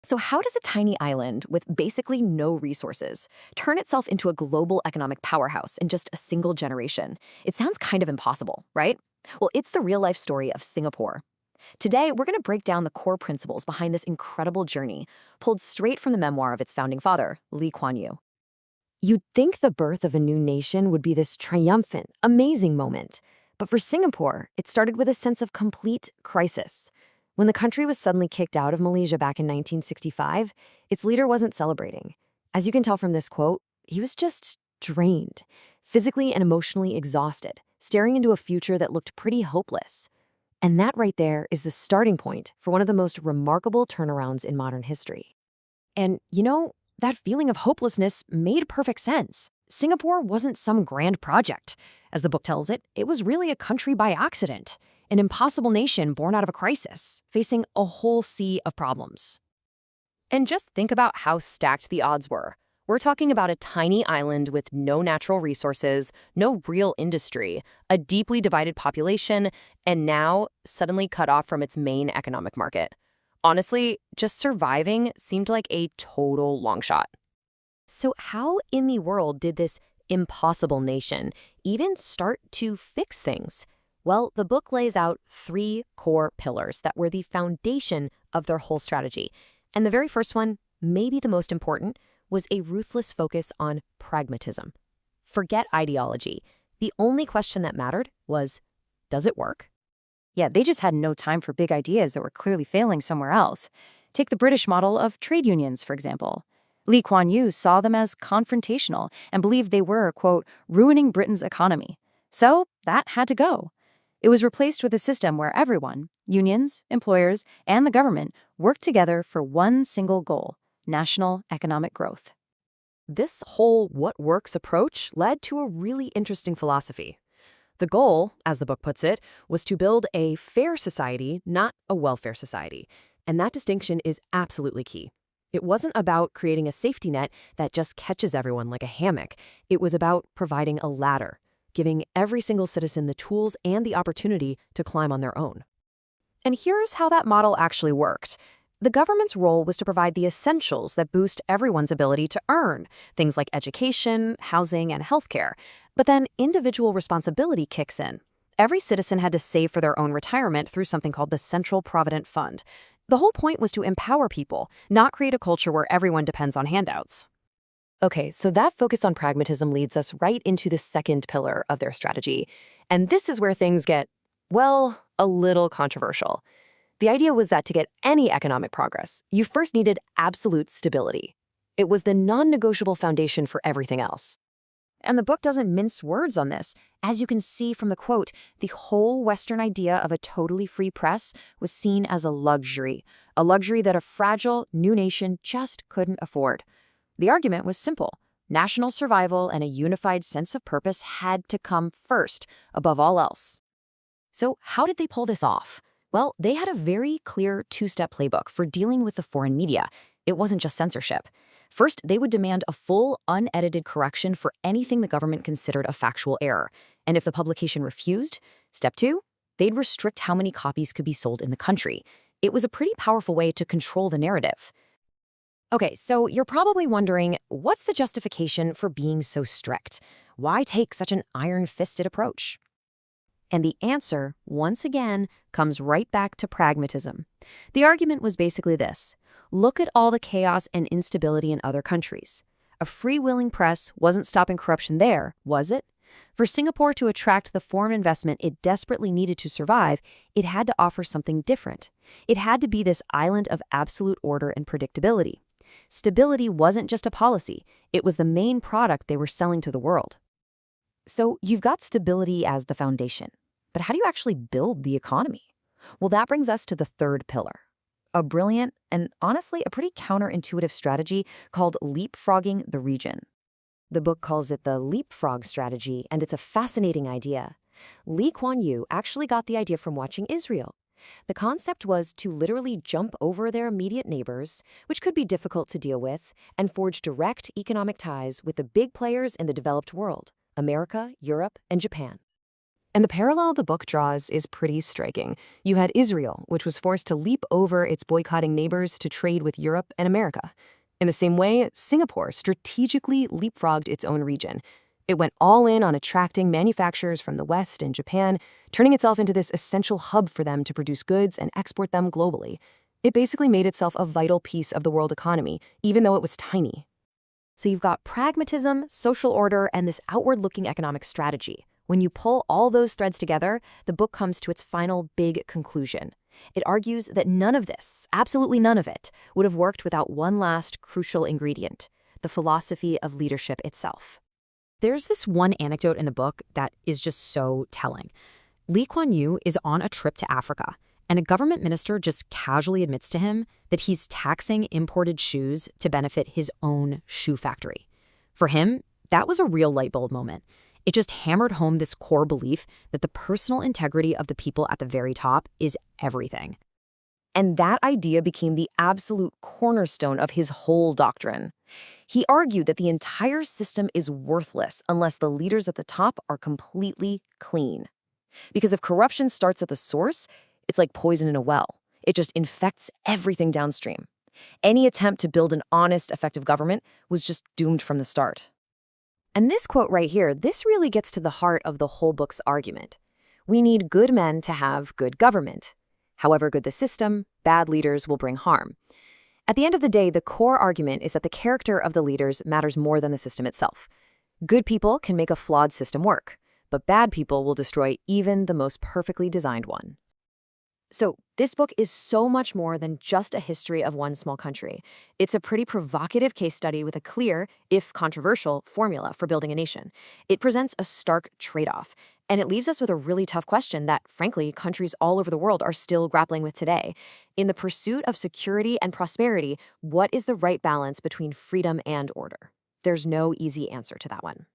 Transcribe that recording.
So, how does a tiny island with basically no resources turn itself into a global economic powerhouse in just a single generation? It sounds kind of impossible, right? Well, it's the real life story of Singapore. Today, we're going to break down the core principles behind this incredible journey, pulled straight from the memoir of its founding father, Lee Kuan Yew. You'd think the birth of a new nation would be this triumphant, amazing moment. But for Singapore, it started with a sense of complete crisis. When the country was suddenly kicked out of Malaysia back in 1965, its leader wasn't celebrating. As you can tell from this quote, he was just drained, physically and emotionally exhausted, staring into a future that looked pretty hopeless. And that right there is the starting point for one of the most remarkable turnarounds in modern history. And, that feeling of hopelessness made perfect sense. Singapore wasn't some grand project. As the book tells it, it was really a country by accident, an impossible nation born out of a crisis, facing a whole sea of problems. And just think about how stacked the odds were. We're talking about a tiny island with no natural resources, no real industry, a deeply divided population, and now suddenly cut off from its main economic market. Honestly, just surviving seemed like a total long shot. So how in the world did this impossible nation even start to fix things? Well, the book lays out three core pillars that were the foundation of their whole strategy. And the very first one, maybe the most important, was a ruthless focus on pragmatism. Forget ideology. The only question that mattered was, does it work? Yeah, they just had no time for big ideas that were clearly failing somewhere else. Take the British model of trade unions, for example. Lee Kuan Yew saw them as confrontational and believed they were, quote, ruining Britain's economy. So that had to go. It was replaced with a system where everyone, unions, employers, and the government, worked together for one single goal: national economic growth. This whole what works approach led to a really interesting philosophy. The goal, as the book puts it, was to build a fair society, not a welfare society. And that distinction is absolutely key. It wasn't about creating a safety net that just catches everyone like a hammock. It was about providing a ladder, giving every single citizen the tools and the opportunity to climb on their own. And here's how that model actually worked. The government's role was to provide the essentials that boost everyone's ability to earn, things like education, housing, and healthcare. But then individual responsibility kicks in. Every citizen had to save for their own retirement through something called the Central Provident Fund. The whole point was to empower people, not create a culture where everyone depends on handouts. Okay, so that focus on pragmatism leads us right into the second pillar of their strategy. And this is where things get, well, a little controversial. The idea was that to get any economic progress, you first needed absolute stability. It was the non-negotiable foundation for everything else. And the book doesn't mince words on this. As you can see from the quote, the whole Western idea of a totally free press was seen as a luxury that a fragile new nation just couldn't afford. The argument was simple. National survival and a unified sense of purpose had to come first, above all else. So how did they pull this off? Well, they had a very clear two-step playbook for dealing with the foreign media. It wasn't just censorship. First, they would demand a full, unedited correction for anything the government considered a factual error. And if the publication refused, step two, they'd restrict how many copies could be sold in the country. It was a pretty powerful way to control the narrative. Okay, so you're probably wondering, what's the justification for being so strict? Why take such an iron-fisted approach? And the answer, once again, comes right back to pragmatism. The argument was basically this. Look at all the chaos and instability in other countries. A free-willing press wasn't stopping corruption there, was it? For Singapore to attract the foreign investment it desperately needed to survive, it had to offer something different. It had to be this island of absolute order and predictability. Stability wasn't just a policy. It was the main product they were selling to the world. So you've got stability as the foundation. But how do you actually build the economy? Well, that brings us to the third pillar. A brilliant and honestly a pretty counterintuitive strategy called leapfrogging the region. The book calls it the leapfrog strategy, and it's a fascinating idea. Lee Kuan Yew actually got the idea from watching Israel. The concept was to literally jump over their immediate neighbors, which could be difficult to deal with, and forge direct economic ties with the big players in the developed world, America, Europe, and Japan. And the parallel the book draws is pretty striking. You had Israel, which was forced to leap over its boycotting neighbors to trade with Europe and America. In the same way, Singapore strategically leapfrogged its own region. It went all in on attracting manufacturers from the West and Japan, turning itself into this essential hub for them to produce goods and export them globally. It basically made itself a vital piece of the world economy, even though it was tiny. So you've got pragmatism, social order, and this outward-looking economic strategy. When you pull all those threads together, the book comes to its final big conclusion. It argues that none of this, absolutely none of it, would have worked without one last crucial ingredient: the philosophy of leadership itself. There's this one anecdote in the book that is just so telling. Lee Kuan Yew is on a trip to Africa, and a government minister just casually admits to him that he's taxing imported shoes to benefit his own shoe factory. For him, that was a real light bulb moment. It just hammered home this core belief that the personal integrity of the people at the very top is everything. And that idea became the absolute cornerstone of his whole doctrine. He argued that the entire system is worthless unless the leaders at the top are completely clean. Because if corruption starts at the source, it's like poison in a well. It just infects everything downstream. Any attempt to build an honest, effective government was just doomed from the start. And this quote right here, this really gets to the heart of the whole book's argument. We need good men to have good government. However good the system, bad leaders will bring harm. At the end of the day, the core argument is that the character of the leaders matters more than the system itself. Good people can make a flawed system work, but bad people will destroy even the most perfectly designed one. So this book is so much more than just a history of one small country. It's a pretty provocative case study with a clear, if controversial, formula for building a nation. It presents a stark trade-off, and it leaves us with a really tough question that, frankly, countries all over the world are still grappling with today. In the pursuit of security and prosperity, what is the right balance between freedom and order? There's no easy answer to that one.